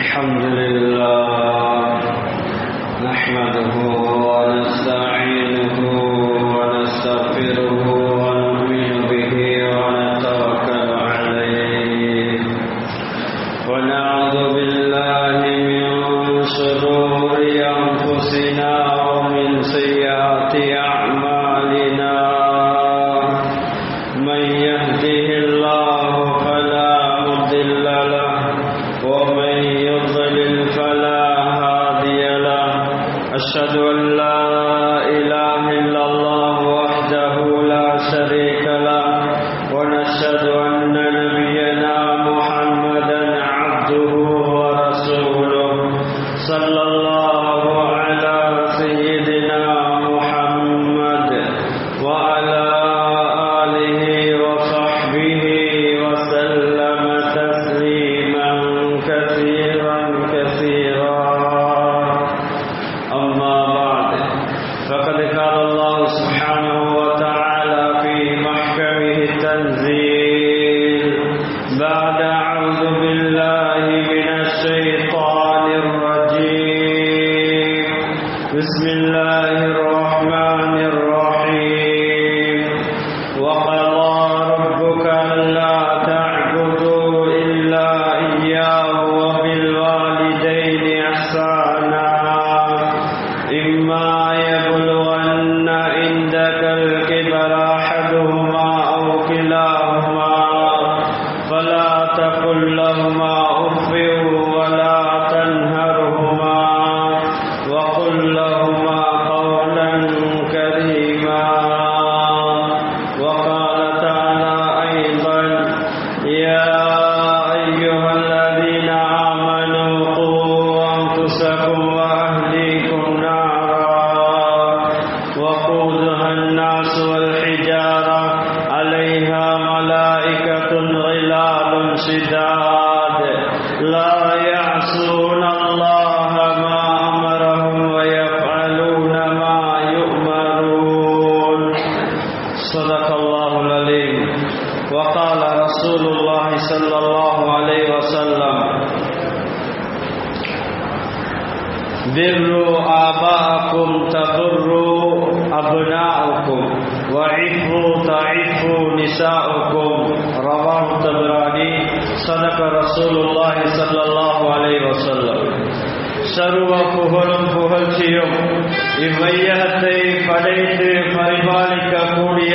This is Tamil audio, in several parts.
الحمد لله نحمده ونستعينه ونستغفره ونؤمن به ونتوكل عليه ونعوذ بالله من شرور أنفسنا ومن سيئات أعمالنا من يهده الله فلا مضل له ومن يضلل فلا هادي له أشهد أن لا إله إلا الله وحده لا شريك له ونشهد أن نبينا محمدا عبده ورسوله صلى الله على سيدنا محمد وعلى آله وصحبه وسلم تسليما كثيرا أما بعد فقد قال الله سبحانه وتعالى في محكمه التنزيل بعد أعوذ بالله من الشيطان الرجيم بسم الله الرحمن الرحيم وقضى ربك ألا تعبدوا إلا إياه وبالوالدين إحسانا إما يبلغن عندك الكبر أحدهما أو كلاهما فلا تقل لهما أف ولا تنهرهما وقل لهما قولا كريما وقال تعالى أيضا يا أيها الذين آمنوا قوا أنفسكم وأهليكم نارا وقودها الناس والحجارة عليها ملائكة غلاظ شداد لا يعصون الله ما أمرهم ويفعلون ما يؤمرون صدق الله العليم وقال رسول الله صلى الله عليه وسلم بروا آباءكم تبروا أبناؤكم وعفوا تعفوا نساؤكم رواه الطبراني صدق رسول الله صلى الله عليه وسلم சர்வ புகழும் புகழ்ச்சியும் இவ்வையகத்தை படைத்து பரிபாலிக்கக்கூடிய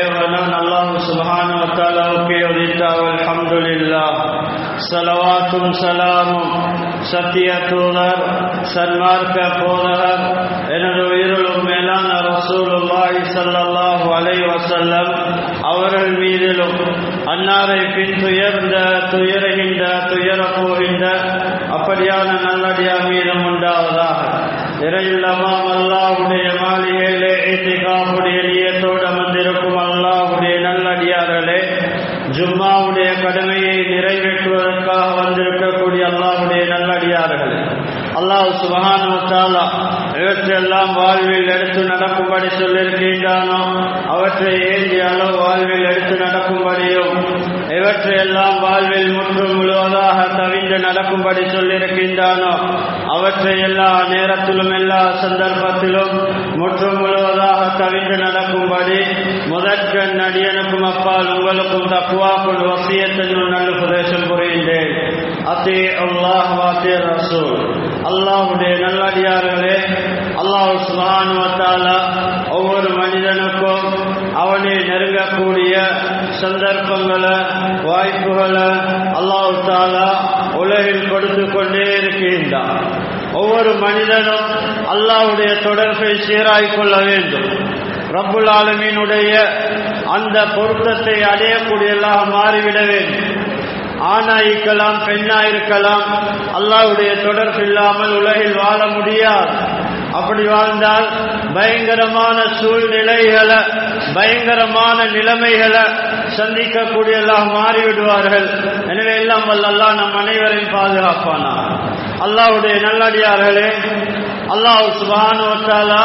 ஏவனான் அல்லாஹ் சுப்ஹானஹு வ தஆலாவுக்கு உரித்தால் அல்ஹம்துலில்லாஹ் ஸலவாத்தும் ஸலாமும் சத்திய தூதர் சன்மார்க்க போதகர் எனது உயிரிலும் மேலான ரசூலுல்லாஹி ஸல்லல்லாஹு அலைஹி வஸல்லம் அவர்கள் மீதிலும் அன்னாரை பின் துயருகின்ற துயரப் போகின்ற அப்படியான நல்லடியார் மீதும் உண்டாவதாக. இறையில்லமாம் அல்லாஹ்வுடைய மாளிகையிலே இத்திகாஃபுடைய நியத்தோடு அமர்ந்திருக்கும் அல்லாஹ்வுடைய நல்லடியார்களே, ஜும்மாவுடைய கடமையை நிறைவேற்றுவதற்காக வந்திருக்கக்கூடிய அல்லாஹ்வுடைய நல்லடியார்களே, அல்லாஹ் சுப்ஹானஹு வ தஆலா இவற்றையெல்லாம் வாழ்வில் எடுத்து நடக்கும்படி சொல்லியிருக்கின்றானோ அவற்றை ஏந்திய அளவு வாழ்வில் எடுத்து நடக்கும்படியும் இவற்றையெல்லாம் வாழ்வில் முற்றும் முழுவதாக தவிந்து நடக்கும்படி சொல்லியிருக்கின்றானோ அவற்றை எல்லா நேரத்திலும் எல்லா சந்தர்ப்பத்திலும் முற்றும் முழுவதாக தவிந்து நடக்கும்படி முதற்கண் அடியனுக்கும் அப்பால் உங்களுக்கும் தக்வா கொண்டு வசியத்தின் நல்ல உபதேசம் புரிகின்றேன். அத்தி அல்லாஹ் வாத்தி ரசூல். அல்லாஹ்வுடைய நல்லடியார்களே, அல்லாஹ் சுப்ஹானஹு வ தஆலா ஒவ்வொரு மனிதனுக்கும் அவனை நெருங்கக்கூடிய சந்தர்ப்பங்களை வாய்ப்புகளை அல்லாஹ் தஆலா உலகில் கொடுத்து கொண்டே இருக்கின்றான். ஒவ்வொரு மனிதனும் அல்லாஹ்வுடைய தொடர்பை சீராய் கொள்ள வேண்டும். ரப்புல் ஆலமீனுடைய அந்த பொருத்தத்தை அடையக்கூடியதாக மாறிவிட வேண்டும். ஆணாயிருக்கலாம் பெண்ணாயிருக்கலாம், அல்லாஹ்வுடைய தொடர்பு இல்லாமல் உலகில் வாழ முடியாது. அப்படி வாழ்ந்தால் பயங்கரமான சூழ்நிலைகளை பயங்கரமான நிலைமைகளை சந்திக்கக்கூடியதாக மாறிவிடுவார்கள். எனவே எல்லாம் வல்ல அல்லாஹ் நம் அனைவரையும் பாதுகாப்பானா. அல்லாஹ்வுடைய நல்லடியார்களே, அல்லாஹ் சுப்ஹானஹு வ தஆலா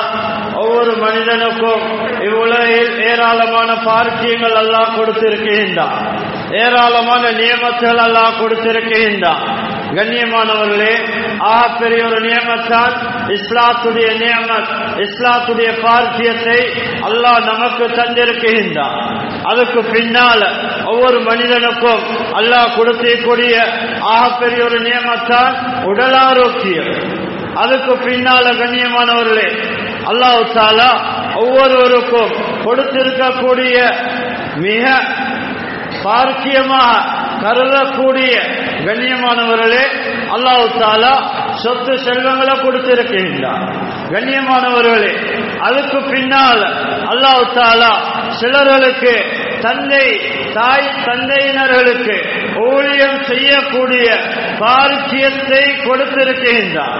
ஒவ்வொரு மனிதனுக்கும் இவ்வுலகில் ஏராளமான பாக்கியங்கள் அல்லாஹ் கொடுத்திருக்கின்றான், ஏராளமான நியமத்துகள் அல்லாஹ் கொடுத்திருக்கின்றான். கண்ணியமானவர்களே, பெரிய ஒரு நியமத்தான் இஸ்லாத்துடைய நியமத். இஸ்லாத்துடைய பாக்கியத்தை அல்லாஹ் நமக்கு தந்திருக்கின்றான். அதுக்கு பின்னால ஒவ்வொரு மனிதனுக்கும் அல்லாஹ் கொடுக்கக்கூடிய பெரிய ஒரு நியமத்தான் உடல் ஆரோக்கியம். அதுக்கு பின்னால கண்ணியமானவர்களே, அல்லாஹ் தஆலா ஒவ்வொருவருக்கும் கொடுத்திருக்கக்கூடிய மிக பாக்கியமாக கருதக்கூடிய கண்ணியமானவர்களே, அல்லாஹ் தஆலா சொத்து செல்வங்களை கொடுத்திருக்கின்றார். கண்ணியமானவர்களே, அதுக்கு பின்னால் அல்லாஹ் தஆலா சிலர்களுக்கு தாய் தந்தையினர்களுக்கு ஊழியம் செய்யக்கூடிய பாக்கியத்தை கொடுத்திருக்கின்றார்.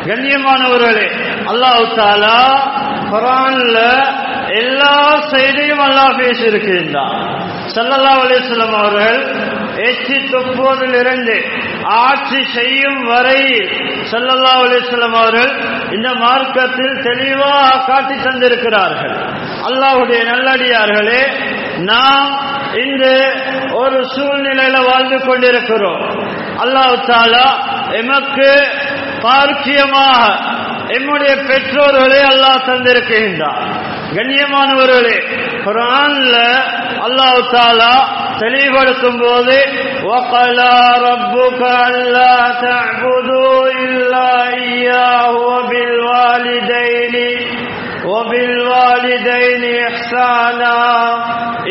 கண்ணியமானவர்களே, அல்லாஹ் தஆலா குர்ஆன்ல எல்லா செய்தியும் அல்லாஹ் பேசியிருக்கின்றார். ஸல்லல்லாஹு அலைஹி வஸல்லம் அவர்கள் எச்சி துப்புவதிலிருந்து ஆட்சி செய்யும் வரை ஸல்லல்லாஹு அலைஹி வஸல்லம் அவர்கள் இந்த மார்க்கத்தில் தெளிவாக காட்டி தந்திருக்கிறார்கள். அல்லாஹ்வுடைய நல்லடியார்களே, நாம் இந்த ஒரு சூழ்நிலையில வாழ்ந்து கொண்டிருக்கிறோம். அல்லாஹ் தஆலா எமக்கு பாக்கியமாக எம்முடைய பெற்றோர்களை அல்லாஹ் தந்திருக்கின்றார். கண்ணியமானவர்களே, குர்ஆன்ல அல்லாஹ் தஆலா தெளிவுபடுத்தும் போது وَقَضَى رَبُّكَ أَلَّا تَعْبُدُوا إِلَّا إِيَّاهُ وَبِالْوَالِدَيْنِ إِحْسَانًا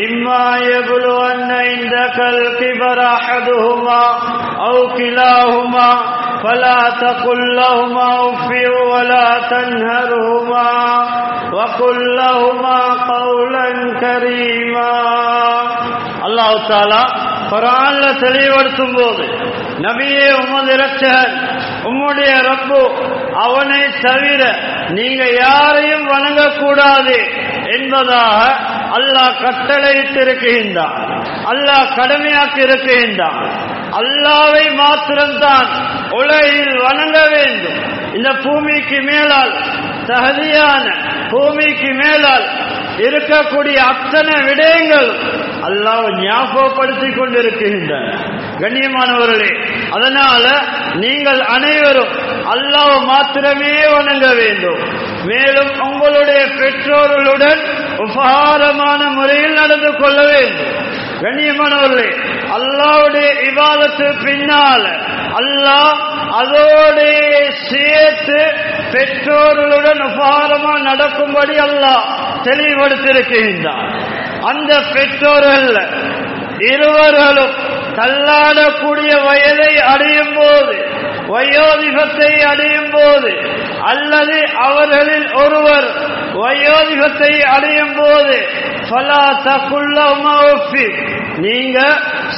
إِمَّا يَبْلُغَنَّ عِندَكَ الْكِبَرَ أَحَدُهُمَا أَوْ كِلَاهُمَا فَلَا تَقُل لَّهُمَا أُفٍّ وَلَا تَنْهَرْهُمَا وَقُل لَّهُمَا قَوْلًا كَرِيمًا. அல்லாஹ் தஆலா குர்ஆன்ல தெளிவுபடுத்தும் போது, நபியே, உமது இரட்சகர் உம்முடைய ரப்பு, அவனை தவிர நீங்க யாரையும் வணங்கக்கூடாது என்பதாக அல்லாஹ் கட்டளையிட்டிருக்கின்றான். அல்லாஹ் கடமையாக்கி இருக்கின்றான். அல்லாஹ்வை மாத்திரம்தான் உலகில் வணங்க வேண்டும். இந்த பூமிக்கு மேலால் தகுதியான பூமிக்கு மேலால் இருக்கக்கூடிய அத்தனை விடயங்கள் அல்லாஹ் ஞாபகப்படுத்திக் கொண்டிருக்கின்றன. கண்ணியமானவர்களே, அதனால நீங்கள் அனைவரும் அல்லாஹ் மாத்திரமே வணங்க வேண்டும். மேலும் உங்களுடைய பெற்றோர்களுடன் உபகாரமான முறையில் நடந்து கொள்ள வேண்டும். கண்ணியமானவர்களே, அல்லாஹ்வுடைய இபாதத்து பின்னால் அல்லாஹ் அதோட சேர்த்து பெற்றோர்களுடன் உபகாரமாக நடக்கும்படி அல்லாஹ் தெளிவுபடுத்தியிருக்கின்றார். அந்த பெற்றோர்கள் இருவர்களும் தள்ளாடக்கூடிய வயதை அடையும் போது, வயோதிபத்தை அடையும் போது, அல்லது அவர்களில் ஒருவர் வயோதிபத்தை அடையும் போது ஃபலா தகுல் லஹுமா உஃப், நீங்க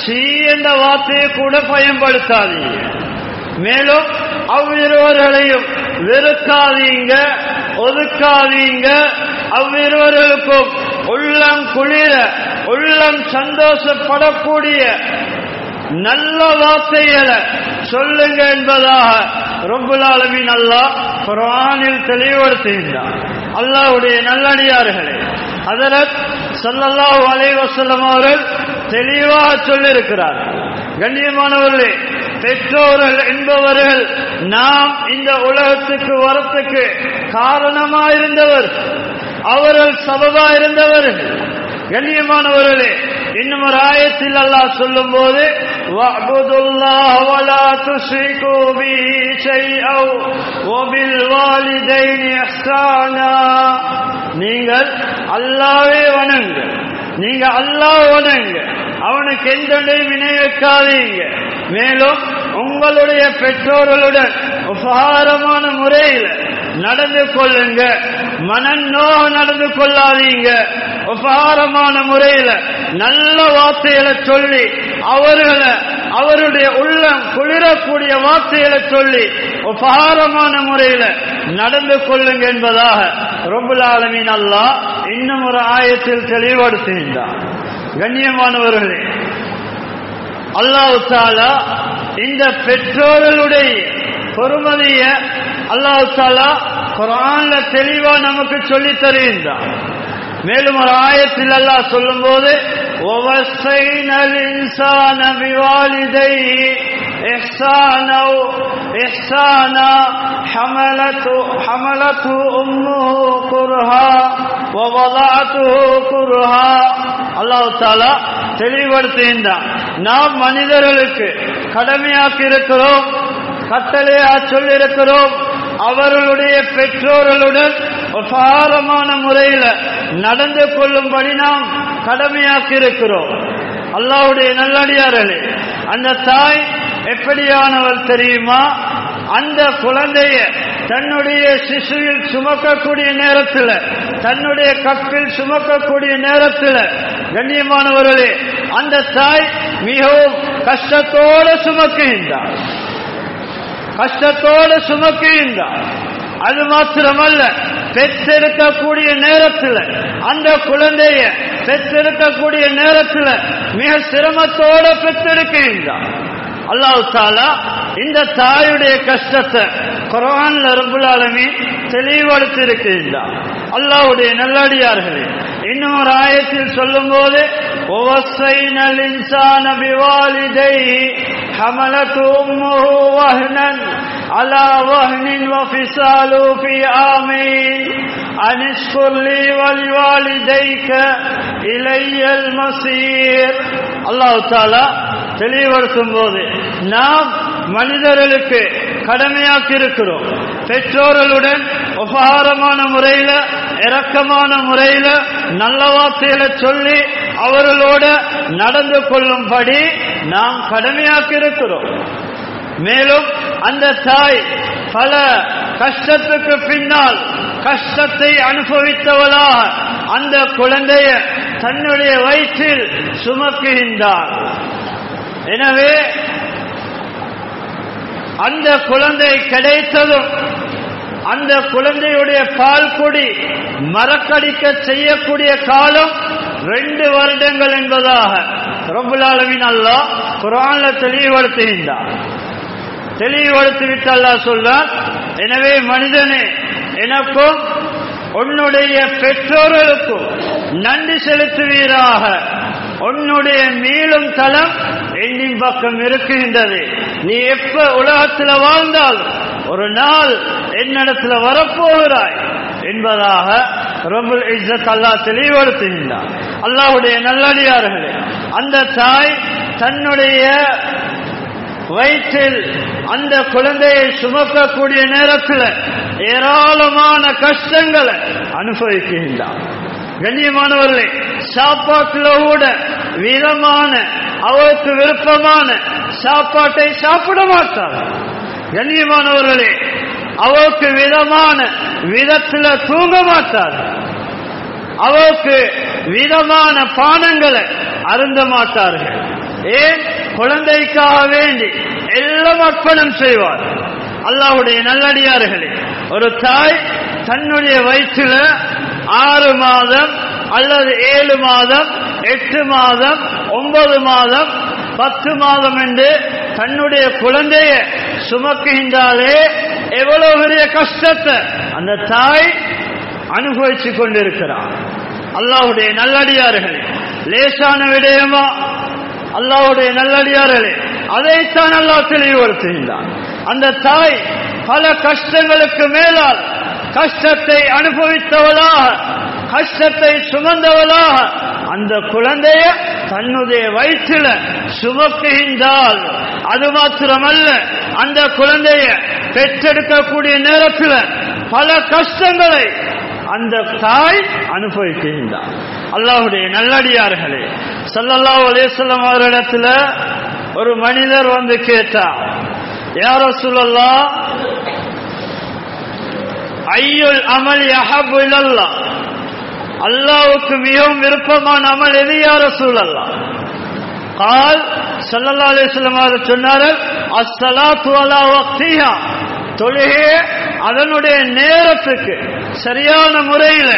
சீ என்ற வார்த்தையை கூட பயன்படுத்தாதீங்க. மேலும் அவ்விருவர்களையும் வெறுக்காதீங்க, ஒதுக்காதீங்க. அவ்விருவர்களுக்கும் உள்ளம் குளிர, உள்ளம் சந்தோஷப்படக்கூடிய நல்ல வார்த்தைகளை சொல்லுங்க என்பதாக ரப்புல் ஆலமீன் அல்லாஹ் குர்ஆனில் தெளிவுபடுத்துகின்றார். அல்லாஹ்வுடைய நல்லடியார்களே, ஹஜ்ரத் ஸல்லல்லாஹு அலைஹி வஸல்லம் அவர்கள் தெளிவாக சொல்லியிருக்கிறார்கள். கண்ணியமானவர்களே, பெற்றோர்கள் என்பவர்கள் நாம் இந்த உலகத்துக்கு வரத்துக்கு காரணமாயிருந்தவர், அவர்கள் சபபா இருந்தவர்கள். கண்ணியமானவர்களே, இன்னும் ஒரு ஆயத்தில் அல்லாஹ் சொல்லும் போது வஅபுதுல்லாஹ வலா துஷ்ரிகு பிஹி ஷைஅன் வபில் வாலிதைனி இஹ்சானா, நீங்கள் அல்லாஹ்வை வணங்க, நீங்க அல்லாஹ் வணங்க, அவனுக்கு எந்தொன்றையும் இணை வைக்காதீங்க. மேலும் உங்களுடைய பெற்றோர்களுடன் உபகாரமான முறையில் நடந்து கொள்ளுங்க, மனநோக நடந்து கொள்ளாதீங்க. உபகாரமான முறையில் நல்ல வார்த்தைகளை சொல்லி அவருடைய உள்ளம் குளிரக்கூடிய வார்த்தைகளை சொல்லி உபகாரமான முறையில் நடந்து கொள்ளுங்க என்பதாக ரப்புல் ஆலமீன் அல்லாஹ் இன்னும் ஒரு ஆயத்தில் தெளிவுபடுத்துகின்றார். கண்ணியமானவர்களே, அல்லாஹ் தஆலா இந்த பெற்றோர்களுடைய பொறுமதிய அல்லாஹ் தஆலா குர்ஆன்ல தெளிவா நமக்கு சொல்லித் தருகின்றார். மேலும் ஒரு ஆயத்தில் அல்லாஹ் சொல்லும் போது وَوَصَّيْنَا الْإِنسَانَ بِوَالِدَيْهِ إحسانا حملته أمه كرها ووضعته كرها. அல்லாஹ் தஆலா தெளிவுபடுத்துகின்றான். நாம் மனிதர்களுக்கு கடமையாக்கி இருக்கிறோம், கட்டளையா சொல்லிருக்கிறோம், அவர்களுடைய பெற்றோர்களுடன் உபாரமான முறையில் நடந்து கொள்ளும்படி நாம் கடமையாக்கி இருக்கிறோம். அல்லாஹ்வுடைய நல்லடியார்களே, அந்த தாய் எப்படியானவர் தெரியுமா? அந்த குழந்தைய தன்னுடைய சிசுவில் சுமக்கக்கூடிய நேரத்தில், தன்னுடைய கப்பில் சுமக்கக்கூடிய நேரத்தில், கண்ணியமானவர்களே, அந்த தாய் மிகவும் கஷ்டத்தோடு சுமக்குகின்றார், கஷ்டத்தோடு சுமக்குகின்றார். அது மாத்திரமல்ல, பெற்றெடுக்கக்கூடிய நேரத்தில், அந்த குழந்தைய பெற்றெடுக்கக்கூடிய நேரத்தில் மிக சிரமத்தோடு பெற்றெடுக்கின்றார். அல்லாஹ் தஆலா இந்த தாயுடைய கஷ்டத்தை குர்ஆன்ல ரப்புல் ஆலமீன் தெளிவுபடுத்தி இருக்கின்றார். அல்லாஹ்வுடைய நல்லடியார்களே, இன்னும் ஒரு ஆயத்தில் சொல்லும்போது வஸைனல் இன்சான பிவாலிதைஹி ஹமலத்து உம்முஹு வஹ்னன் அலா வஹ்னின் வஃபிசாலு ஃபீ ஆமைன் அனிஷ்குர் லீ வலிவாலிதைக இலையல் மஸீர். அல்லாஹ் தஆலா தெளிவுபடுத்தும் போது நாம் மனிதர்களுக்கு கடமையாக்கி இருக்கிறோம், பெற்றோர்களுடன் உபகாரமான முறையில, இரக்கமான முறையில, நல்ல வார்த்தைகளை சொல்லி அவர்களோட நடந்து கொள்ளும்படி நாம் கடமையாக்கி இருக்கிறோம். மேலும் அந்த தாய் பல கஷ்டத்துக்கு பின்னால் கஷ்டத்தை அனுபவித்தவளாக அந்த குழந்தைய தன்னுடைய வயிற்றில் சுமக்குகின்றார். எனவே அந்த குழந்தை கிடைத்ததும் அந்த குழந்தையுடைய பால் குடி மறக்கடிக்க செய்யக்கூடிய காலம் 2 வருடங்கள் என்பதாக ரப்புல் ஆலமீன் அல்லாஹ் குர்ஆன்ல தெளிவுபடுத்துகின்றார். தெளிவுபடுத்திவிட்டு அல்லாஹ் சொல்றார், எனவே மனிதனே, எனக்கும் உன்னுடைய பெற்றோர்களுக்கும் நன்றி செலுத்துவீராக. உன்னுடைய மீளும் தலம் என்னின் பக்கம் இருக்குகின்றது. நீ எப்ப உலகத்தில் வாழ்ந்தால் ஒரு நாள் என்னிடத்துல வரப்போகிறாய் என்பதாக ரப்புல் இஸ்ஸத் அல்லாஹ் தெளிவுபடுத்துகின்றார். அல்லாஹ்வுடைய நல்லடியார்களே, அந்த தாய் தன்னுடைய வயிற்றில் அந்த குழந்தையை சுமக்கக்கூடிய நேரத்தில் ஏராளமான கஷ்டங்களை அனுபவிக்கின்றார். கண்ணியமானவர்களே, சாப்பாட்டுல கூட விதமான அவருக்கு விருப்பமான சாப்பாட்டை சாப்பிட மாட்டார். கண்ணியமானவர்களே, அவருக்கு விதமான விதத்தில் தூங்க மாட்டார். அவருக்கு விதமான பானங்களை அருந்த மாட்டார்கள். ஏன்? குழந்தைக்காக வேண்டி எல்லாம் அர்ப்பணம் செய்வார். அல்லாஹ்வுடைய நல்லடியார்களே, ஒரு தாய் தன்னுடைய வயிற்றில் 6 மாதம் அல்லது 7 மாதம் 8 மாதம் 9 மாதம் 10 மாதம் என்று தன்னுடைய குழந்தைய சுமக்குகின்றாலே எவ்வளவு பெரிய கஷ்டத்தை அந்த தாய் அனுபவிச்சு கொண்டிருக்கிறார். அல்லாஹ்வுடைய நல்லடியார்களே, லேசான விடயமா? அல்லாஹ்வுடைய நல்லடியார்களே, அதைத்தான் அல்லாஹ் தெளிவுபடுத்துகின்றான். அந்த தாய் பல கஷ்டங்களுக்கு மேலால் கஷ்டத்தை அனுபவித்தவளாக, கஷ்டத்தை சுமந்தவளாக அந்த குழந்தைய தன்னுடைய வயிற்றில் சுமக்குகின்றாள். அது மாத்திரமல்ல, அந்த குழந்தைய பெற்றெடுக்கக்கூடிய நேரத்தில் பல கஷ்டங்களை அந்த தாய் அனுபவிக்கின்றார். அல்லாஹ்வுடைய நல்லடியார்களே, ஸல்லல்லாஹு அலைஹி வஸல்லம் அவரிடத்துல ஒரு மனிதர் வந்து கேட்டார், யா ரசூலல்லாஹ், ஐயுல் அமல் யஹப்பு இலல்லாஹ், அல்லாஹ்வுக்கு மிகவும் விருப்பமான அமல் எது யா ரசூலல்லாஹ்? قال ஸல்லல்லாஹு அலைஹி வஸல்லம் அவர்கள் சொன்னார்கள், அஸ்ஸலாத்து அலா வக்திஹா, தொழுகை அதனுடைய நேரத்துக்கு சரியான முறையில்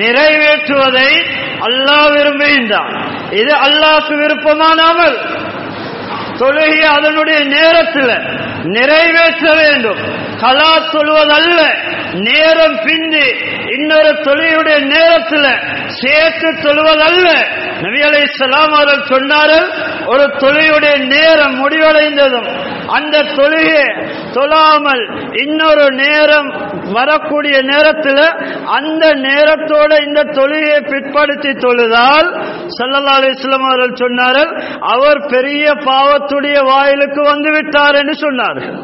நிறைவேற்றுவதை அல்லாஹ் விரும்புகின்றான். இது அல்லாஹ்வுக்கு விருப்பமான அமல். தொழுகை அதனுடைய நேரத்தில் நிறைவேற்ற வேண்டும். கலா தொழுவதல்ல, நேரம் பிந்தி இன்னொரு தொழுகையுடைய நேரத்தில் சேர்த்து தொழுவதல்ல. நபி அலைஹிஸ்ஸலாம் அவர்கள் சொன்னார்கள், ஒரு தொழுகையுடைய நேரம் முடிவடைந்ததும் அந்த தொழுகை தொழாமல் இன்னொரு நேரம் வரக்கூடிய நேரத்தில் அந்த நேரத்தோட இந்த தொழுகையை பிற்படுத்தி தொழுதால் ஸல்லல்லாஹு அலைஹி வஸல்லம் அவர்கள் சொன்னார்கள், அவர் பெரிய பாவத்துடைய வாயிலுக்கு வந்து விட்டார் என்று சொன்னார்கள்.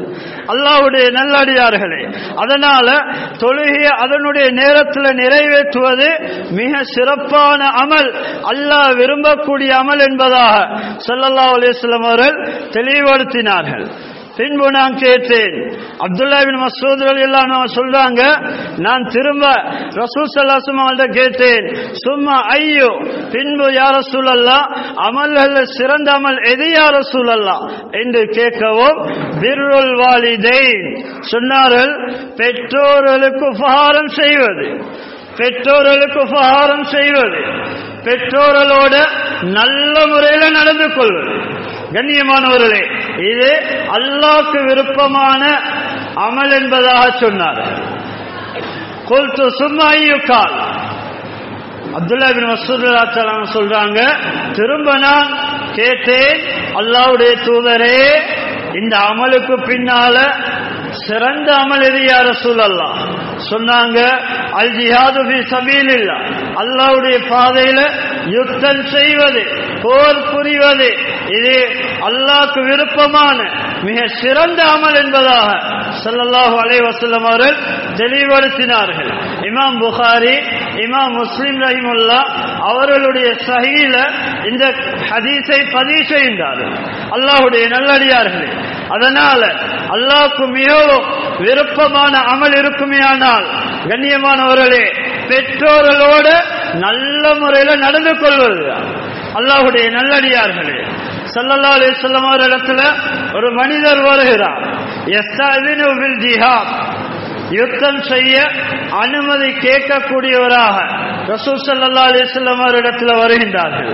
அல்லாஹ்வுடைய நல்லடியார்களே, அதனால தொழுகையை அதனுடைய நேரத்தில் நிறைவேற்றுவது மிக சிறப்பான அமல், அல்லாஹ் விரும்பக்கூடிய அமல் என்பதாக ஸல்லல்லாஹு அலைஹி வஸல்லம் அவர்கள் தெளிவுபடுத்தினார்கள். பின்பு நான் கேட்டேன், அப்துல்லா இப்னு மஸ்ஊத் ரலியல்லாஹு அன்ஹு சொல்றாங்க, நான் திரும்ப ரசூல் ஸல்லல்லாஹு அலைஹி வஸல்லம் அவர்கிட்ட கேட்டேன், சும்மா ஐயோ, பின்பு யா ரசூலல்லாஹ் அமல்கள் சிறந்த அமல் எது யா ரசூலல்லாஹ் என்று கேட்கவும், பிர்ருல் வாலிதைன் சொன்னார்கள், பெற்றோர்களுக்கு உபகாரம் செய்வது, பெற்றோர்களுக்கு உபகாரம் செய்வது, பெற்றோர்களோட நல்ல முறையில் நடந்து கொள்வது. கண்ணியமானவர்களே, இது அல்லாஹ்வுக்கு விருப்பமான அமல் என்பதாக சொன்னார். குல்து சும்மா ஐயுகால், அப்துல்லா இப்னு மஸ்ஊத் ரலியல்லாஹு அன்ஹு சொல்றாங்க, திரும்ப நான் கேட்டேன், அல்லாஹ்வுடைய தூதரே, இந்த அமலுக்கு பின்னால சிறந்த அமல் எது யா ரசூலல்லாஹ்? சொன்னாங்க, அல் ஜிஹாது ஃபீ சபீலில்லாஹ், அல்லாஹ்வுடைய பாதையில யுத்தம் செய்வது, போர் புரிவது, இது அல்லாஹ்வுக்கு விருப்பமான மிக சிறந்த அமல் என்பதாக ஸல்லல்லாஹு அலைஹி வஸல்லம் அவர்கள் தெளிவுபடுத்தினார்கள். இமாம் புகாரி, இமாம் முஸ்லிம் ரஹிமஹுல்லாஹ் அவர்களுடைய ஸஹீஹ்ல இந்த ஹதீஸை பதிவு செய்கின்றார்கள். அல்லாஹ்வுடைய நல்லடியார்களே, அதனால அல்லாஹ்வுக்கு மிகவும் விருப்பமான அமல் இருக்குமேயானால், கண்ணியமானவர்களே, பெற்றோர்களோட நல்ல முறையில் நடந்து கொள்வது. அல்லாஹ்வுடைய நல்லடியார்களே, ஸல்லல்லாஹு அலைஹி வஸல்லம் அவர்களிடத்துல ஒரு மனிதர் வருகிறார், யஸ்தஅதினு பில் ஜிஹாத், யுத்தம் செய்ய அனுமதி கேட்கக்கூடியவராக ரசூல் ஸல்லல்லாஹு அலைஹி வஸல்லம் அவர்களிடத்துல வருகின்றார்கள்.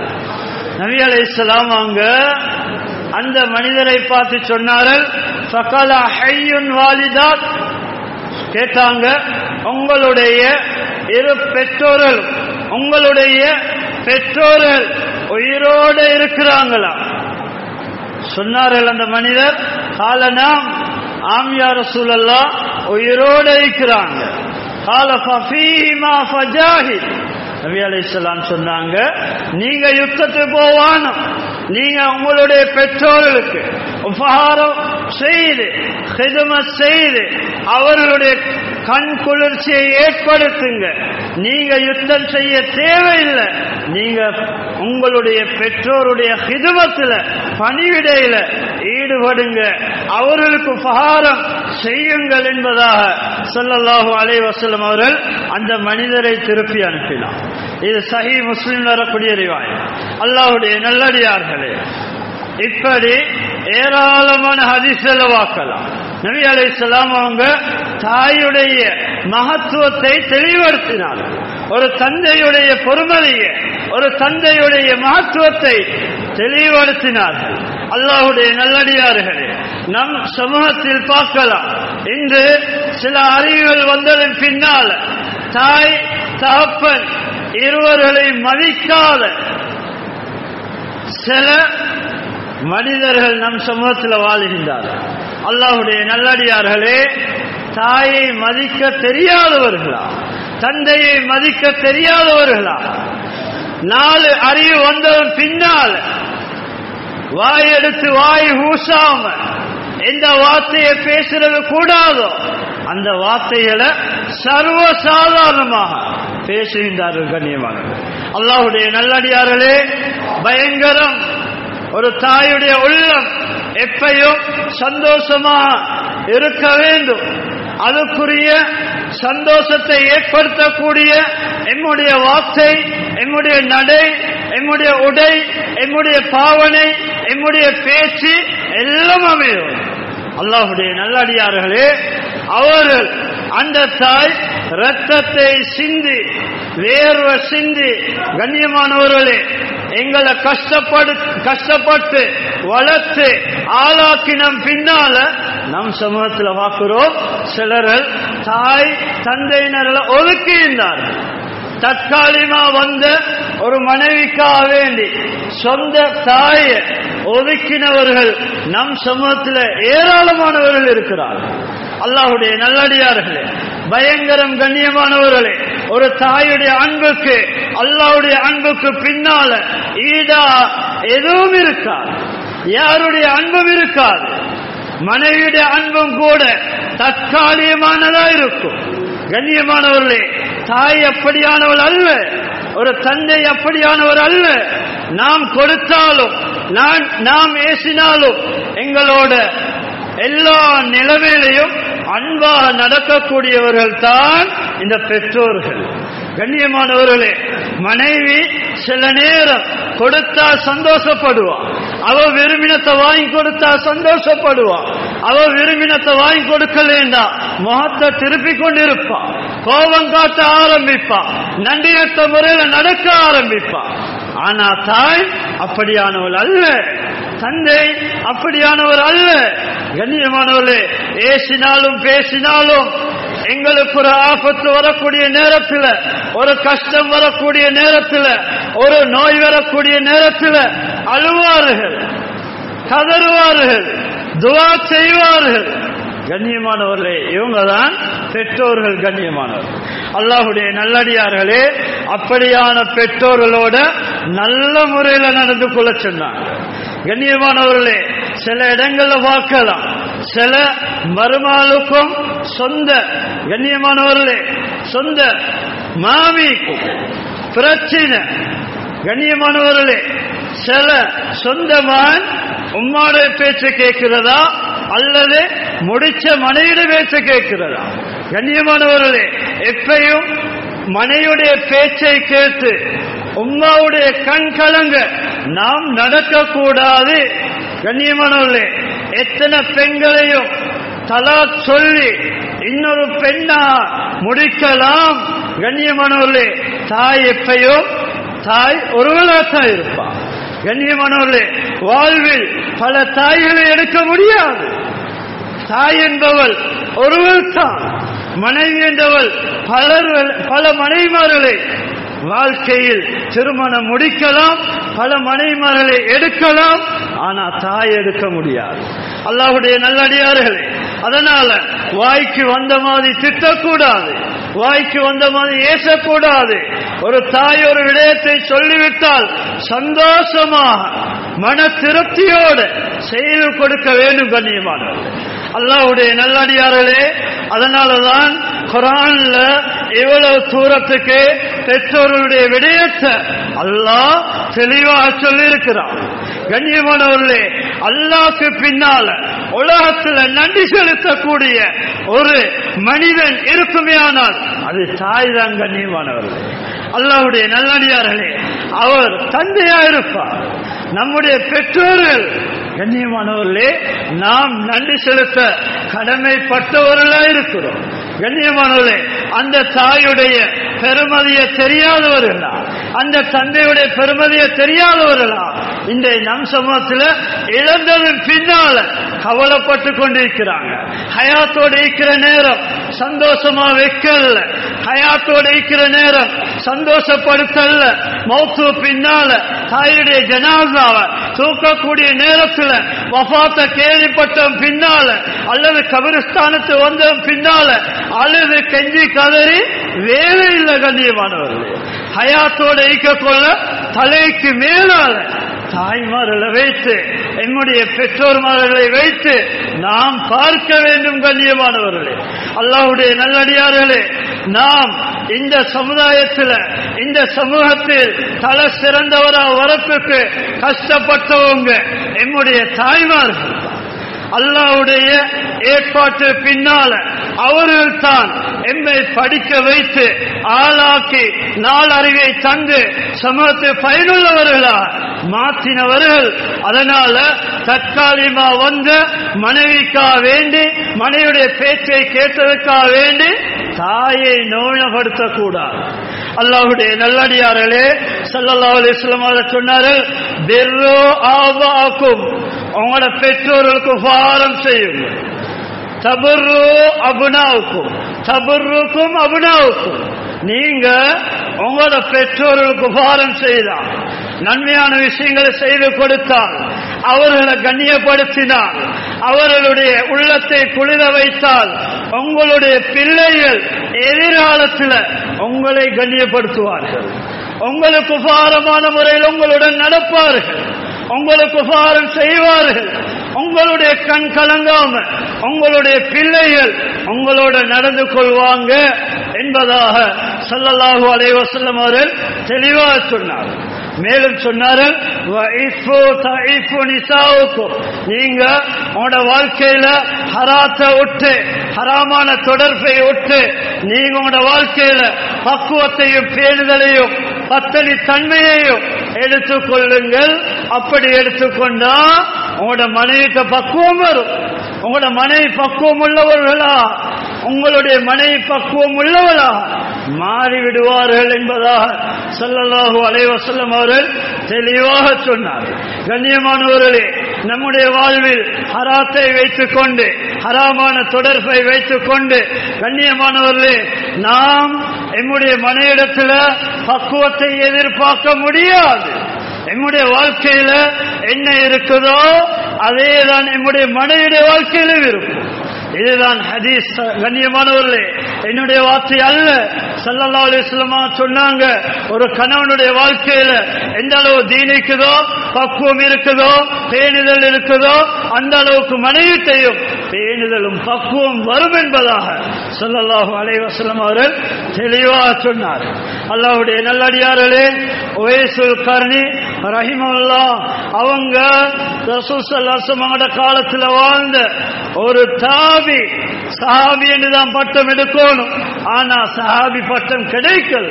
நபி அலைஹிஸ்ஸலாம் அவங்க அந்த மனிதரை பார்த்து சொன்னார்கள், ஃபகல ஹய்யுன் வாலிதாத், கேட்டாங்க, உங்களுடைய இரு பெற்றோர்கள், உங்களுடைய பெற்றோர்கள் உயிரோடு இருக்கிறாங்களா? சொன்னார்கள் அந்த மனிதர், காலனாம், ஆம் யா ரசூலல்லாஹ், உயிரோடு இருக்கிறாங்க. கால ஃபீஹிமா ஃபஜாஹித், நபி அலைஹிஸ்ஸலாம் சொன்னாங்க, நீங்க யுத்தத்துக்கு போவானும், நீங்க உங்களுடைய பெற்றோர்களுக்கு உபகாரம் செய்து, ஹிதமத் செய்து, அவர்களுடைய கண் குளிர்ச்சியை ஏற்படுத்துங்க. நீங்க யுத்தம் செய்ய தேவையில்லை, நீங்க உங்களுடைய பெற்றோருடைய ஹிதமத்துல, பணிவிடையில ஈடுபடுங்க, அவர்களுக்கு உபகாரம் செய்யுங்கள் என்பதாக ஸல்லல்லாஹு அலைஹி வஸல்லம் அவர்கள் அந்த மனிதரை திருப்பி அனுப்பினார். இது சஹீஹ் முஸ்லிம் வரக்கூடிய ரிவாயத். அல்லாஹ்வுடைய நல்லடியார்களே, இப்படி ஏராளமான ஹதீஸ்களை வாக்கலாம். நபி அலைஹிஸ்ஸலாம் அவங்க தாயுடைய மகத்துவத்தை தெளிவுபடுத்தினார். ஒரு தந்தையுடைய பொறுமதியை, ஒரு தந்தையுடைய மகத்துவத்தை தெளிவுபடுத்தினார்கள். அல்லாஹ்வுடைய நல்லடியார்களே, நம் சமூகத்தில் பார்க்கலாம், இன்று சில அறிவுகள் வந்ததன் பின்னால் தாய் தகப்பன் இருவர்களை மதிக்காத சில மனிதர்கள் நம் சமூகத்தில் வாழுகின்றார்கள். அல்லாஹ்வுடைய நல்லடியார்களே, தாயை மதிக்க தெரியாதவர்களா, தந்தையை மதிக்க தெரியாதவர்களா, 4 அறிவு வந்ததன் பின்னால் வாய் எடுத்து வாய் ஊசாம எந்த வார்த்தையை பேசுறது கூடாதோ அந்த வார்த்தைகளை சர்வசாதாரணமாக பேசுகின்றார்கள். கண்ணியமானவர்களே, அல்லாஹ்வுடைய நல்லடியார்களே, பயங்கரம். ஒரு தாயுடைய உள்ளம் எப்பையும் சந்தோஷமா இருக்க வேண்டும். அதுக்குரிய சந்தோஷத்தை ஏற்படுத்தக்கூடிய எம்முடைய வார்த்தை, எம்முடைய நடை, எம்முடைய உடை, எம்முடைய பாவனை, எம்முடைய பேச்சு எல்லாம் அமையும். அல்லாஹ்வுடைய நல்லடியார்களே, அவர்கள் அந்த தாய் இரத்தத்தை சிந்தி, வேர்வை சிந்தி, கண்ணியமானவர்களே, எங்களை கஷ்டப்பட்டு வளர்த்து ஆளாக்கினம் பின்னால நம் சமூகத்தில் பார்க்கிறோம், சிலர்கள் தாய் தந்தையினர்களை ஒதுக்கியிருந்தார்கள். தற்காலிகமா வந்த ஒரு மனைவிக்காக வேண்டி சொந்த தாயை ஒதுக்கினவர்கள் நம் சமூகத்தில் ஏராளமானவர்கள் இருக்கிறார்கள். அல்லாஹ்வுடைய நல்லடியார்களே, பயங்கரம் கண்ணியமானவர்களே, ஒரு தாயுடைய அன்புக்கு அல்லாஹ்வுடைய அன்புக்கு பின்னால ஈடா எதுவும் இருக்காது, யாருடைய அன்பும் இருக்காது. மனைவியுடைய அன்பும் கூட தற்காலிகமானதா இருக்கும். கண்ணியமானவர்களே, தாய் அப்படியானவள் அல்ல, ஒரு தந்தை அப்படியானவர் அல்ல. நாம் கொடுத்தாலும் நாம் ஏசினாலும் எங்களோட எல்லா நிலைமையிலையும் அன்பாக நடக்கக்கூடியவர்கள் தான் இந்த பெற்றோர்கள். கண்ணியமானவர்களே, மனைவி சில நேரம் கொடுத்தா சந்தோஷப்படுவா, அவ விரும்பினத்தை வாங்கி கொடுத்தா சந்தோஷப்படுவா, அவ விரும்பினத்தை வாங்கி கொடுக்கலேண்டா முகத்தை திருப்பி கொண்டிருப்பா, கோபம் காட்ட ஆரம்பிப்பா, நன்றியற்ற முறையில நடக்க ஆரம்பிப்பா. ஆனா தாய் அப்படியானவள் அல்ல, தந்தை அப்படியானவர் அல்ல. கண்ணியமானவர்களே, ஏசினாலும் பேசினாலும் எங்களுக்கு ஒரு ஆபத்து வரக்கூடிய நேரத்தில், ஒரு கஷ்டம் வரக்கூடிய நேரத்தில், ஒரு நோய் வரக்கூடிய நேரத்தில் அழுவார்கள், கதறுவார்கள், துஆ செய்வார்கள். கண்ணியமானவர்களே, இவங்க தான் பெற்றோர்கள். கண்ணியமானவர்கள், அல்லாஹ்வுடைய நல்லடியார்களே, அப்படியான பெற்றோர்களோட நல்ல முறையில் நடந்து கொள்ள சொன்னாங்க. கண்ணியமானவர்களே, சில இடங்கள்ல பார்க்கலாம், சில மருமகளுக்கும் சொந்த கண்ணியமானவர்களே சொந்த மாமிக்கும் பிரச்சனை. கண்ணியமானவர்களே, சில சொந்த மகன் உம்மாடைய பேச்சு கேட்கிறதா அல்லது முடிச்ச மனைவிட பேச்சு கேட்கிறதா? கண்ணியமானவர்களே, எப்பையும் மனைவியுடைய பேச்சை கேட்டு உம்மாவுடைய கண் கலங்க நாம் நடக்கக்கூடாது. கண்ணியமானவர்களே, எத்தனை பெண்களையும் தலா சொல்லி இன்னொரு பெண்ணா முடிக்கலாம். கண்ணியமானவர்களே, தாய் எப்பையும் தாய் ஒருவளாத்தான் இருப்பான். கண்ணியமானவர்களே, வாழ்வில் பல தாய்களை எடுக்க முடியாது. தாய் என்பவள் ஒருவள் தான். மனைவி என்றவள் பல மனைவிமார்களை வாழ்க்கையில் திருமணம் முடிக்கலாம், பல மனைவிமார்களை எடுக்கலாம், ஆனா தாய் எடுக்க முடியாது. அல்லாஹ்வுடைய நல்லடியார்களே, அதனால வாய்க்கு வந்த மாதிரி திட்டக்கூடாது, வாய்க்கு வந்த மாதிரி ஏசக்கூடாது. ஒரு தாய் ஒரு விடயத்தை சொல்லிவிட்டால் சந்தோஷமாக மன திருப்தியோடு செய்து கொடுக்க வேண்டும். கண்ணியமானவர்களே, அல்லாஹ்வுடைய நல்லடியார்களே, அதனாலதான் குர்ஆன்ல இவ்வளவு தூரத்துக்கு பெற்றோர்களுடைய விடயத்தை அல்லாஹ் தெளிவாக சொல்லி இருக்கிறான். கண்ணியமானவர்களே, அல்லாஹ்க்கு பின்னால உலகத்தில் நன்றி செலுத்தக்கூடிய ஒரு மனிதன் இருக்குமே ஆனால் அது தாய் தான். கண்ணியமானவர்களே, அல்லாஹ்வுடைய நல்லடியார்களே, அவர் தந்தையா இருப்பார். நம்முடைய பெற்றோர்கள் கண்ணியமானவர்களே, நாம் நன்றி செலுத்த கடமைப்பட்டவர்களா இருக்கிறோம். கண்ணியமானவர்களே, அந்த தாயுடைய பெருமதியை தெரியாதவர்களா, அந்த தந்தையுடைய பெருமதியை தெரியாதவர்களா இந்த நம் சமூகத்தில் இழந்ததன் பின்னால கவலைப்பட்டு கொண்டிருக்கிறாங்க. ஹயாத்தோடு இருக்கிற நேரம் சந்தோஷமா வைக்கல, ஹயாத்தோடு இருக்கிற நேரம் சந்தோஷப்படுத்தல, மௌத்து பின்னால தாயுடைய ஜனாசாவை தூக்கக்கூடிய நேரத்தில் வஃபாத்தை கேள்விப்பட்ட பின்னால அல்லது கபிரிஸ்தானத்து வந்த பின்னால அல்லது கெஞ்சி கதறி வேலை இல்லை. கண்ணியமானவர்களே, ஹயாத்தோடு ஈக்கொள்ள தலைக்கு மேலால தாய்மார்களை வைத்து என்னுடைய பெற்றோர்மார்களை வைத்து நாம் பார்க்க வேண்டும். கண்ணியமானவர்களே, அல்லாஹ்வுடைய நல்லடியார்களே, நாம் இந்த சமுதாயத்தில் இந்த சமூகத்தில் தலை சிறந்தவரா வரப்புக்கு கஷ்டப்பட்டவங்க என்னுடைய தாய்மார்கள். அல்லாஹ்வுடைய ஏற்பாட்டு பின்னால அவர்கள் தான் எம்மை படிக்க வைத்து ஆளாக்கி நாளறிவை தந்து சமூகத்து பயனுள்ளவர்களா மாற்றினவர்கள். அதனால தற்காலிகமா வந்த மனைவிக்காக வேண்டி, மனைவியுடைய பேச்சை கேட்டதற்காக வேண்டி தாயை நோய்படுத்தக்கூடாது. அல்லாஹ்வுடைய நல்லடியார்களே, ஸல்லல்லாஹு அலைஹி வஸல்லம் சொன்னார்கள், பிர்ரு ஆபாக்கும், உங்களோட பெற்றோர்களுக்கு உபகாரம் செய்யுங்க. தபுர்ரு அபுனாவுக்கும், தபுர்ருக்கும் அபுனாவுக்கும், நீங்க உங்களோட பெற்றோர்களுக்கு உபகாரம் செய்தால், நன்மையான விஷயங்களை செய்து கொடுத்தால், அவர்களை கண்ணியப்படுத்தினால், அவர்களுடைய உள்ளத்தை குளிர வைத்தால், உங்களுடைய பிள்ளைகள் எதிர்காலத்தில் உங்களை கண்ணியப்படுத்துவார்கள். உங்களுக்கு உபகாரமான முறையில் உங்களுடன் நடப்பார்கள், உங்களுக்கு உபகாரம் செய்வார்கள். உங்களுடைய கண் கலங்காம உங்களுடைய பிள்ளைகள் உங்களோட நடந்து கொள்வாங்க என்பதாக ஸல்லல்லாஹு அலைஹி வஸல்லம் அவர்கள் தெளிவாக சொன்னார். மேலும் சொன்னார்கள், நீங்க உங்களோட வாழ்க்கையில ஹராத்தை விட்டு, ஹராமான தொடர்பை விட்டு, நீங்க உங்களோட வாழ்க்கையில பக்குவத்தையும் பேணுதலையும் பத்தனி தன்மையையும் எடுத்துக்கொள்ளுங்கள். அப்படி எடுத்துக்கொண்டா உங்களோட மனைவிக்கு பக்குவம் வரும். உங்களோட மனைவி பக்குவம் உள்ளவர்களா, உங்களுடைய மனைவி பக்குவம் உள்ளவளா மாறிவிடுவார்கள் என்பதாக ஸல்லல்லாஹு அலைஹி வஸல்லம் அவர்கள் தெளிவாக சொன்னார். கண்ணியமானவர்களே, நம்முடைய வாழ்வில் ஹராத்தை வைத்துக் கொண்டு, ஹராமான தொடர்பை வைத்துக் கொண்டு, கண்ணியமானவர்களே, நாம் நம்முடைய மனைவிடத்தில் பக்குவத்தை எதிர்பார்க்க முடியாது. நம்முடைய வாழ்க்கையில என்ன இருக்குதோ அதேதான் நம்முடைய மனைவியுடைய வாழ்க்கையிலும் இருக்கும். இதுதான் ஹதீஸ். கண்ணியமானவர்களே, என்னுடைய வார்த்தை அல்ல, ஸல்லல்லாஹு அலைஹி வஸல்லம் சொன்னாங்க, ஒரு கணவனுடைய வாழ்க்கையில எந்த அளவு தீன் இருக்குதோ, பக்குவம் இருக்குதோ, பேணுதல் இருக்குதோ, அந்த அளவுக்கு மனைவிட்டையும் பேணுதலும் பக்குவம் வரும் என்பதாக ஸல்லல்லாஹு அலைஹி வஸல்லம் அவர்கள் தெளிவாக சொன்னார். அல்லாஹ்வுடைய நல்லடியார்களே, உவைசுல் கர்னி ரஹிமஹுல்லாஹ் அவங்க ரசூல் ஸல்லல்லாஹு அலைஹி வஸல்லம் காலத்துல வாழ்ந்த ஒரு தாபி, சஹாபி என்றுதான் பட்டம் எடுக்கணும். ஆனா சஹாபி பட்டம் கிடைக்கல.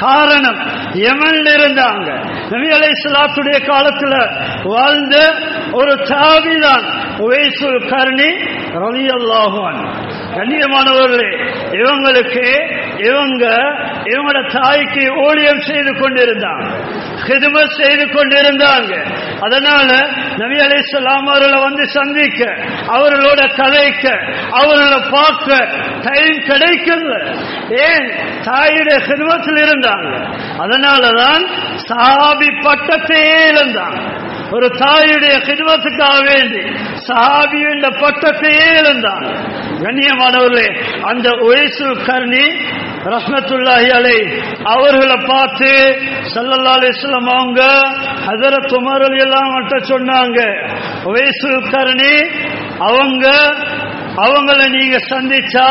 காரணம், யமன்ல இருந்தாங்க. நபி அலைஹிஸ்ஸலாத்துடைய காலத்துல வாழ்ந்த ஒரு தாபி தான் உவைசுல் கர்னி ரலியல்லாஹு அன்ஹு. கண்ணியமானவர்களே, இவங்களோட தாய்க்கு ஊழியம் செய்து கொண்டிருந்தாங்க, ஹிதுமத் செய்து கொண்டிருந்தாங்க. அதனால நபி அலைஹிஸ்ஸலாம் அவர்களை வந்து சந்திக்க, அவர்களோட கதைக்க, அவர்களை பார்க்க டைம் கிடைக்கல. ஏன்? தாயுடைய ஹிதுமத்தில் இருந்தாங்க. அதனாலதான் சஹாபி பட்டத்தையே இழந்தாங்க. ஒரு தாயுடைய ஹிதுமத்துக்காக வேண்டி சஹாபி என்ற பட்டத்தையே இழந்தாங்க. கண்ணியமானவர்களே, அந்த உவைசுல் கர்னி ரஹ்மத்துல்லாஹி அலைஹி அவர்களை பார்த்து ஸல்லல்லாஹு அலைஹி வஸல்லம் அவங்க ஹஜரத் உமர் ரலியல்லாஹு அன்ஹு சொன்னாங்க, உவைசுல் கர்னி அவங்கள நீங்க சந்திச்சா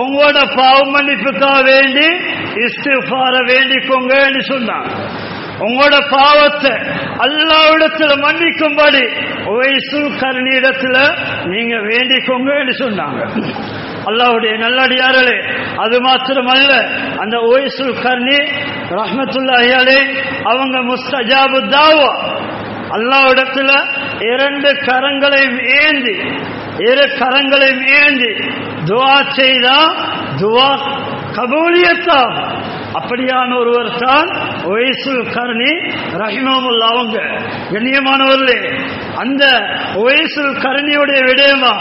உங்களோட பாவ மன்னிப்புக்காக வேண்டி இஸ்திக்ஃபார வேண்டிக்கோங்கன்னு சொன்னாங்க. உங்களோட பாவத்தை அல்லாஹ்விடத்துல மன்னிக்கும்படி உவைசுல் கர்னி இடத்துல நீங்க வேண்டிக்கோங்கன்னு சொன்னாங்க. அல்லாஹ்வுடைய நல்லடியார்களே, அது மாத்திரமல்ல, அந்த உவைசுல் கர்னி ரஹ்மத்துல்லாஹி அலைஹி அவங்க முஸ்தஜாபு தாவா, அல்லாஹ்விடத்துல இரண்டு கரங்களையும் ஏந்தி துஆ செய்தா துஆ கபூலியத்தா. அப்படியான ஒருவர் தான் உவைசுல் கர்னி ரஹிமஹுல்லாஹ் அவங்க. கண்ணியமானவர்களே, அந்த உவைசுல் கர்னியுடைய விடயமா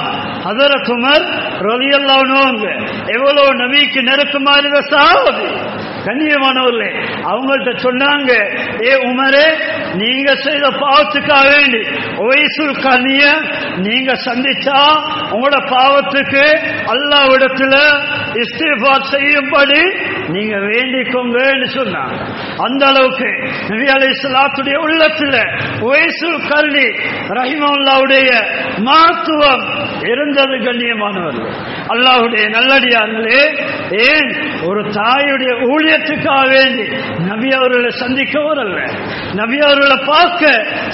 ஹஜரத் உமர் ரலியல்லாஹு அன்ஹு எவ்வளவு நபிக்கு நெருக்கமா இருந்த சஹாபி. கண்ணியமானவர்களே, அவங்கள்ட்ட சொன்னாங்க, ஏ உமரே, நீங்க செய்த பாவத்துக்காக வேண்டி உவைசுல் கர்னிய நீங்க சந்திச்சா உங்களோட பாவத்துக்கு அல்லாஹ்விடத்துல இஸ்திக்ஃபார் செய்யும்படி நீங்க வேண்டிக்கோங்கன்னு சொன்னாங்க. அந்த அளவுக்கு நபி அலைஹிஸ்ஸலாத்துடைய உள்ளத்துல உவைசுல் கர்னி ரஹிமஹுல்லாஹ்வுடைய மகத்துவம் இருந்தது. கண்ணியமானவர்களே, அல்லாஹ்வுடைய நல்லடியார்களே, ஏன் ஒரு தாயுடைய ஊழியத்துக்காக வேண்டி நபி அவர்களை சந்திக்க வரல, நபி அவர்களை பார்க்க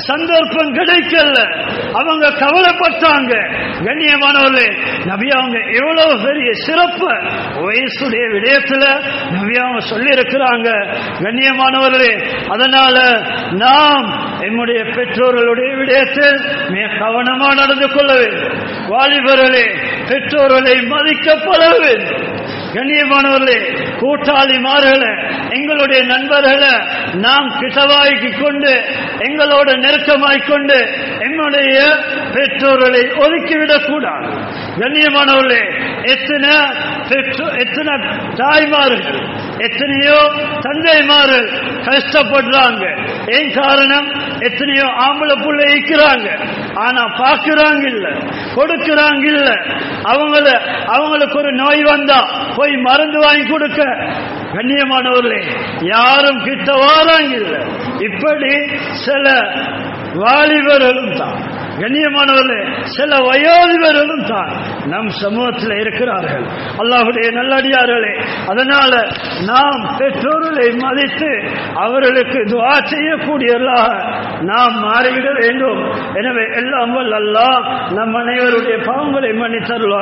சந்தர்ப்பம் கிடைக்கல. அவங்க கவலைப்பட்டாங்க. கண்ணியமானவர்களே, நபி அவங்க எவ்வளவு பெரிய சிறப்பு வயசுடைய விடயத்துல நபி அவங்க சொல்லி இருக்கிறாங்க. கண்ணியமானவர்களே, அதனால நாம் நம்முடைய பெற்றோர்களுடைய விடயத்தில் மிக கவனமா நடந்து கொள்ள வேண்டும். வாலிபர்களே, பெற்றோர்களை மதிக்கப்பட வேண்டும். கண்ணியமானவர்களே, கூட்டாளிமார்களை, எங்களுடைய நண்பர்களை நாம் கிட்டவாய்க்கு கொண்டு, எங்களோட நெருக்கமாய்க் கொண்டு எங்களுடைய பெற்றோர்களை ஒதுக்கிவிடக் கூடாது. கண்ணியமானவர்களே, எத்தனை தாய்மார்கள், எத்தனையோ தந்தைமார்கள் கஷ்டப்படுறாங்க. ஏன் காரணம்? எத்தனையோ ஆம்பளை புள்ள இருக்கிறாங்க, ஆனா பாக்குறாங்க இல்ல, கொடுக்கிறாங்க இல்ல. அவங்களுக்கு ஒரு நோய் வந்தா போய் மருந்து வாங்கி கொடுக்க கண்ணியமானவர்களே யாரும் கிட்ட வாராங்க இல்ல. இப்படி சில வாலிபர்களும் தான், கண்ணியமானவர்களே சில வயோதிபர்களும் தான் நம் சமூகத்தில் இருக்கிறார்கள். அல்லாஹ்வுடைய நல்லடியார்களே, அதனால நாம் பெற்றோர்களை மதித்து அவர்களுக்கு துஆ செய்யக்கூடியவர்களாக நாம் மாறிவிட வேண்டும். எனவே எல்லாம் வல்ல அல்லாஹ் நம் அனைவருடைய பாவங்களை மன்னித்தருள்வார்.